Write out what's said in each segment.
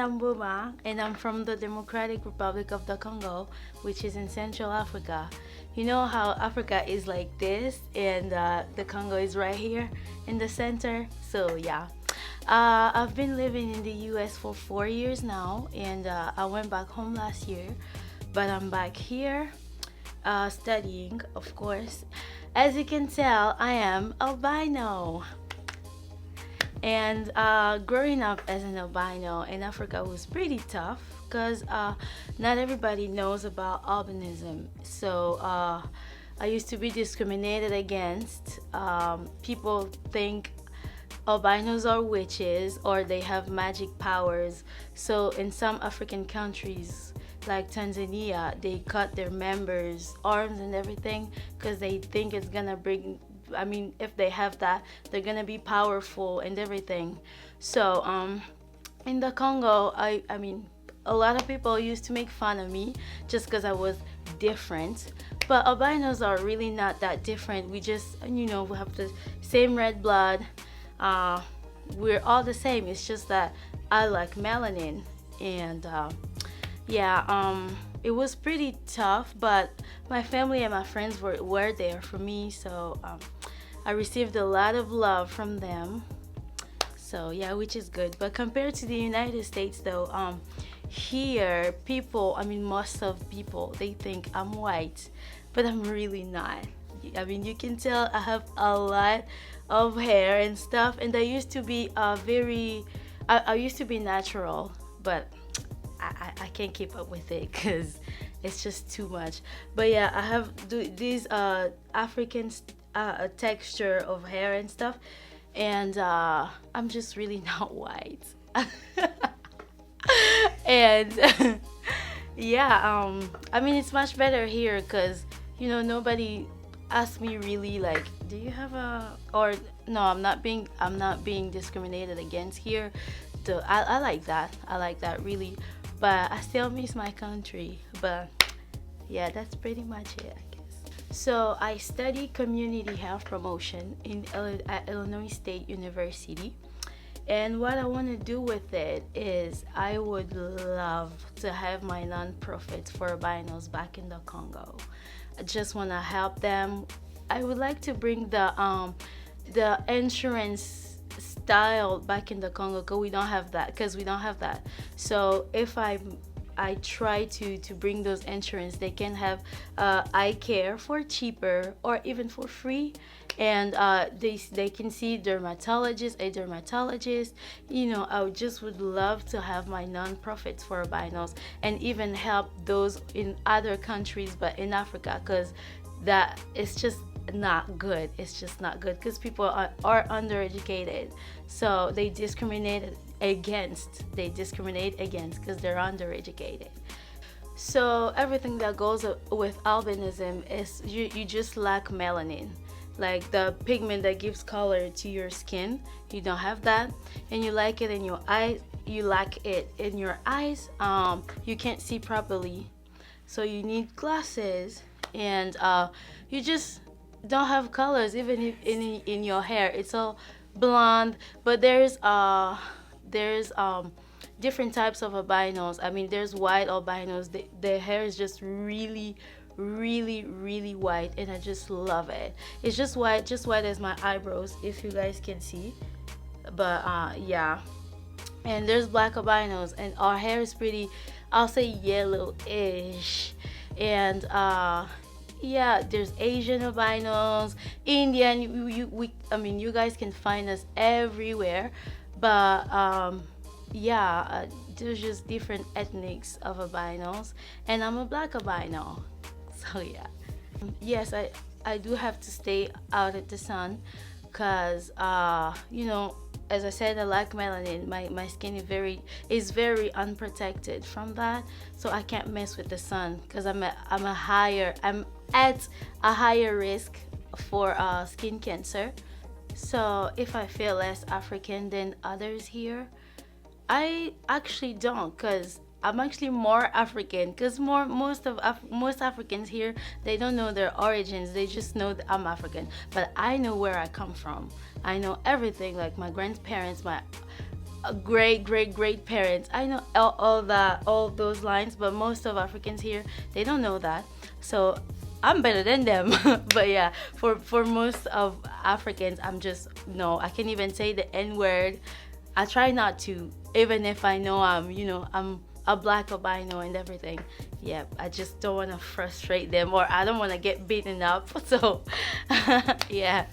I'm Buma, and I'm from the Democratic Republic of the Congo, which is in Central Africa. You know how Africa is like this, and the Congo is right here in the center? So, yeah. I've been living in the US for 4 years now, and I went back home last year, but I'm back here studying, of course. As you can tell, I am albino. And growing up as an albino in Africa was pretty tough because not everybody knows about albinism. So I used to be discriminated against. People think albinos are witches or they have magic powers. So in some African countries, like Tanzania, they cut their members' arms and everything because they think it's gonna bring, I mean, if they have that, they're gonna be powerful and everything. So in the Congo, I mean, a lot of people used to make fun of me just because I was different. But albinos are really not that different. We just, we have the same red blood. We're all the same. It's just that I like melanin, and it was pretty tough, but my family and my friends were there for me, so I received a lot of love from them. So yeah, which is good. But compared to the United States, though, here people, I mean, most of people, they think I'm white, but I'm really not. I mean, you can tell I have a lot of hair and stuff, and I used to be I used to be natural, but I can't keep up with it because it's just too much. But yeah, I have these African texture of hair and stuff, and I'm just really not white. And yeah, I mean, it's much better here because nobody asked me really like, do you have a, or no, I'm not being discriminated against here. So I like that. I like that really. But I still miss my country. But yeah, that's pretty much it, I guess. So I study community health promotion at Illinois State University. And what I want to do with it is I would love to have my non-profit for albinos back in the Congo. I just want to help them. I would like to bring the insurance style back in the Congo because we don't have that. So if I try to bring those insurance, they can have eye care for cheaper or even for free, and they can see a dermatologist. I would love to have my non-profits for albinos and even help those in other countries, but in Africa, because that is just not good. It's just not good because people are undereducated, so they discriminate against because they're undereducated. So everything that goes with albinism is you just lack melanin, like the pigment that gives color to your skin. You don't have that, and you lack it in your eyes. You can't see properly, so you need glasses, and you just don't have colors. Even if in your hair it's all blonde, but there's different types of albinos. I mean, there's white albinos. Their hair is just really really white, and I just love it. It's just white as my eyebrows, if you guys can see. But yeah, and there's black albinos, and our hair is pretty, I'll say, yellowish. And yeah, there's Asian albinos, Indian. You guys can find us everywhere. But there's just different ethnics of albinos, and I'm a black albino. So yeah, yes, I do have to stay out of the sun because as I said, I lack melanin. My skin is very unprotected from that, so I can't mess with the sun because I'm at a higher risk for skin cancer. So if I feel less African than others here, I actually don't, because I'm actually more African. Because most Africans here, they don't know their origins. They just know that I'm African. But I know where I come from. I know everything, like my grandparents, great great great parents. I know all that, all those lines, but most of Africans here, they don't know that. So I'm better than them. But yeah, for most of Africans, I'm just no. I can't even say the N word. I try not to, even if I know I'm a black albino and everything. Yeah, I just don't want to frustrate them, or I don't want to get beaten up. So yeah.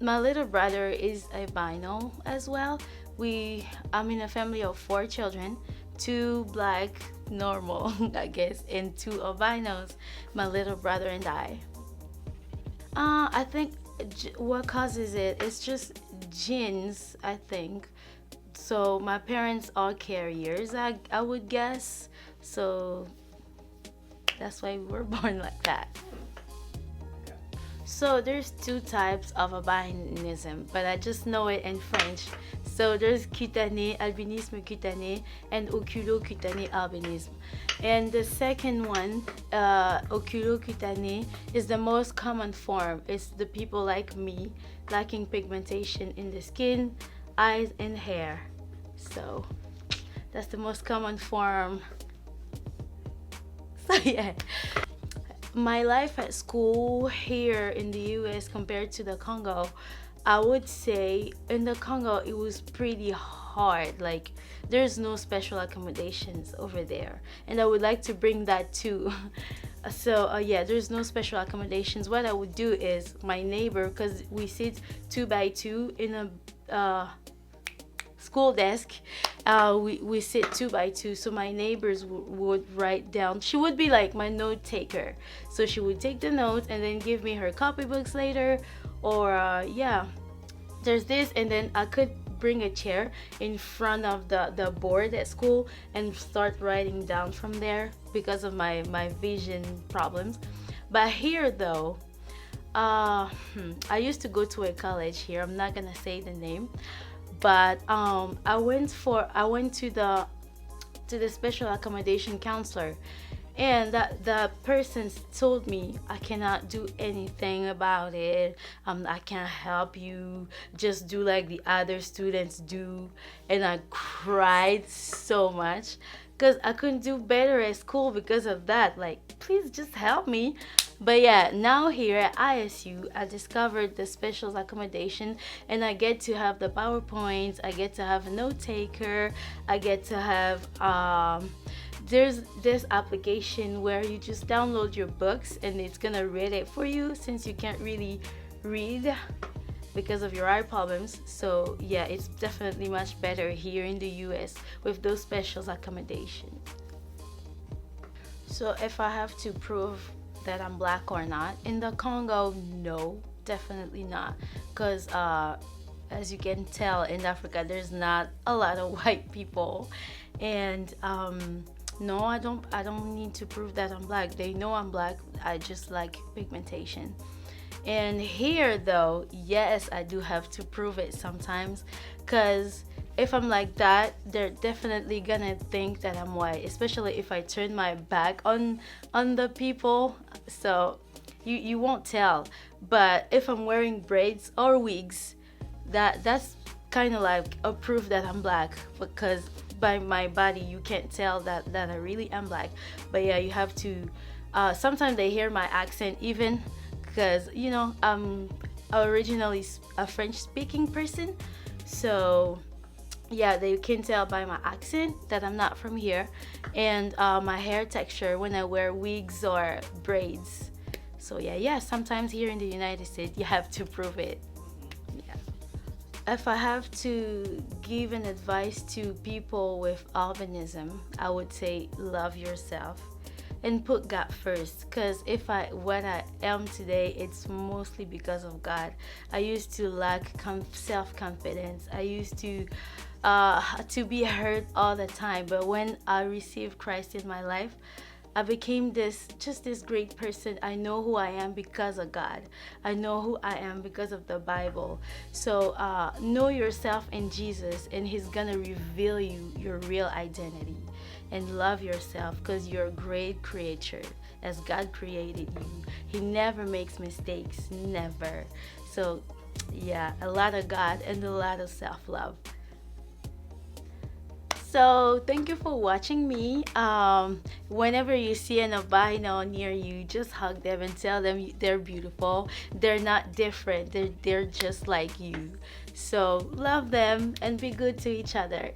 My little brother is albino as well. I'm in a family of four children, two black, normal, I guess, and two albinos. My little brother and I. I think what causes it is just genes, I think. So my parents are carriers, I would guess. So that's why we were born like that. So there's two types of albinism, but I just know it in French. So there's cutané, albinisme cutané, and oculocutané albinism. And the second one, oculocutané, is the most common form. It's the people like me, lacking pigmentation in the skin, eyes, and hair. So that's the most common form. So yeah. My life at school here in the US compared to the Congo, I would say in the Congo it was pretty hard. Like there's no special accommodations over there, and I would like to bring that too. So yeah, there's no special accommodations. What I would do is my neighbor, because we sit two by two in a school desk, we sit two by two, so my neighbors would write down. She would be like my note taker, so she would take the notes and then give me her copybooks later. Or yeah, there's this, and then I could bring a chair in front of the board at school and start writing down from there because of my vision problems. But here though, I used to go to a college here, I'm not gonna say the name, but I went to the special accommodation counselor, and that person told me I cannot do anything about it. I can't help you, just do like the other students do. And I cried so much because I couldn't do better at school because of that. Like, please just help me. But yeah, now here at ISU, I discovered the special accommodation, and I get to have the PowerPoints, I get to have a note taker, I get to have there's this application where you just download your books and it's gonna read it for you, since you can't really read because of your eye problems. So yeah, it's definitely much better here in the US with those special accommodations. So if I have to prove that I'm black or not in the Congo, no, definitely not, because as you can tell, in Africa there's not a lot of white people. And no, I don't need to prove that I'm black. They know I'm black. I just like pigmentation. And here though, yes, I do have to prove it sometimes, because if I'm like that, they're definitely gonna think that I'm white, especially if I turn my back on the people. So you won't tell. But if I'm wearing braids or wigs, that's kind of like a proof that I'm black, because by my body you can't tell that I really am black. But yeah, you have to sometimes they hear my accent, even because I'm originally a French speaking person. So yeah, they can tell by my accent that I'm not from here, and my hair texture when I wear wigs or braids. So yeah, sometimes here in the United States you have to prove it. Yeah. If I have to give an advice to people with albinism, I would say love yourself and put God first. Because what I am today, it's mostly because of God. I used to lack self-confidence. I used to be hurt all the time. But when I received Christ in my life, I became this great person. I know who I am because of God. I know who I am because of the Bible. So know yourself in Jesus, and He's gonna reveal you your real identity. And love yourself, because you're a great creature as God created you. He never makes mistakes, never. So yeah, a lot of God and a lot of self-love. So thank you for watching me. Whenever you see an albino near you, just hug them and tell them they're beautiful. They're not different. They're just like you. So love them and be good to each other.